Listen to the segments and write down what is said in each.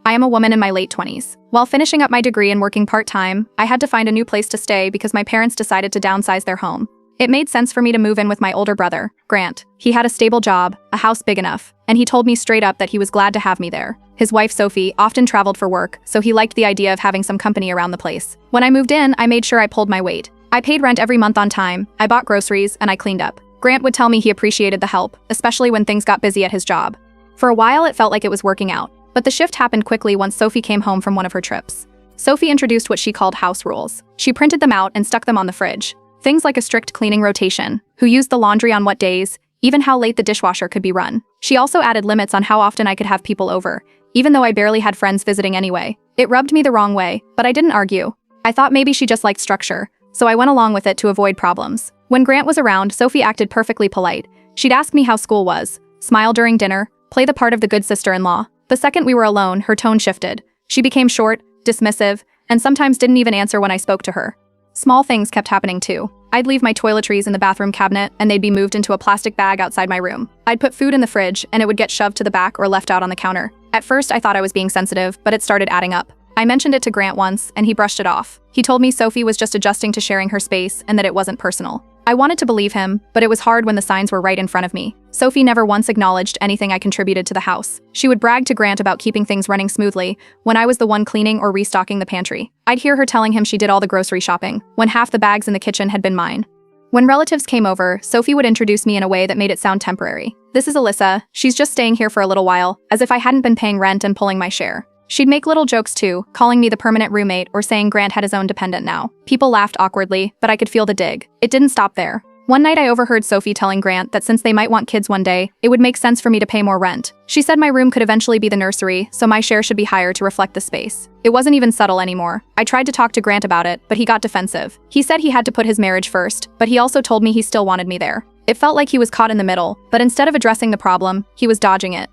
I am a woman in my late 20s. While finishing up my degree and working part-time, I had to find a new place to stay because my parents decided to downsize their home. It made sense for me to move in with my older brother, Grant. He had a stable job, a house big enough, and he told me straight up that he was glad to have me there. His wife, Sophie, often traveled for work, so he liked the idea of having some company around the place. When I moved in, I made sure I pulled my weight. I paid rent every month on time, I bought groceries, and I cleaned up. Grant would tell me he appreciated the help, especially when things got busy at his job. For a while, it felt like it was working out, but the shift happened quickly once Sophie came home from one of her trips. Sophie introduced what she called house rules. She printed them out and stuck them on the fridge. Things like a strict cleaning rotation, who used the laundry on what days, even how late the dishwasher could be run. She also added limits on how often I could have people over, even though I barely had friends visiting anyway. It rubbed me the wrong way, but I didn't argue. I thought maybe she just liked structure, so I went along with it to avoid problems. When Grant was around, Sophie acted perfectly polite. She'd ask me how school was, smile during dinner, play the part of the good sister-in-law. The second we were alone, her tone shifted. She became short, dismissive, and sometimes didn't even answer when I spoke to her. Small things kept happening too. I'd leave my toiletries in the bathroom cabinet and they'd be moved into a plastic bag outside my room. I'd put food in the fridge and it would get shoved to the back or left out on the counter. At first, I thought I was being sensitive, but it started adding up. I mentioned it to Grant once and he brushed it off. He told me Sophie was just adjusting to sharing her space and that it wasn't personal. I wanted to believe him, but it was hard when the signs were right in front of me. Sophie never once acknowledged anything I contributed to the house. She would brag to Grant about keeping things running smoothly when I was the one cleaning or restocking the pantry. I'd hear her telling him she did all the grocery shopping, when half the bags in the kitchen had been mine. When relatives came over, Sophie would introduce me in a way that made it sound temporary. "This is Alyssa, she's just staying here for a little while," as if I hadn't been paying rent and pulling my share. She'd make little jokes too, calling me the permanent roommate or saying Grant had his own dependent now. People laughed awkwardly, but I could feel the dig. It didn't stop there. One night I overheard Sophie telling Grant that since they might want kids one day, it would make sense for me to pay more rent. She said my room could eventually be the nursery, so my share should be higher to reflect the space. It wasn't even subtle anymore. I tried to talk to Grant about it, but he got defensive. He said he had to put his marriage first, but he also told me he still wanted me there. It felt like he was caught in the middle, but instead of addressing the problem, he was dodging it.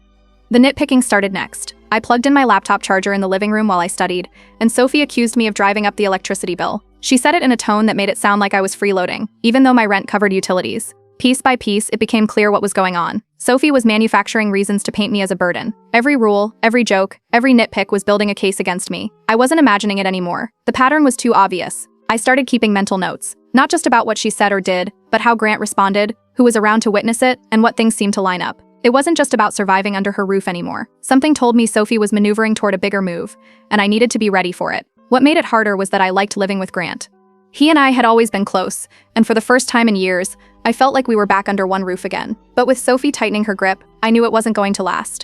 The nitpicking started next. I plugged in my laptop charger in the living room while I studied, and Sophie accused me of driving up the electricity bill. She said it in a tone that made it sound like I was freeloading, even though my rent covered utilities. Piece by piece, it became clear what was going on. Sophie was manufacturing reasons to paint me as a burden. Every rule, every joke, every nitpick was building a case against me. I wasn't imagining it anymore. The pattern was too obvious. I started keeping mental notes, not just about what she said or did, but how Grant responded, who was around to witness it, and what things seemed to line up. It wasn't just about surviving under her roof anymore. Something told me Sophie was maneuvering toward a bigger move, and I needed to be ready for it. What made it harder was that I liked living with Grant. He and I had always been close, and for the first time in years, I felt like we were back under one roof again. But with Sophie tightening her grip, I knew it wasn't going to last.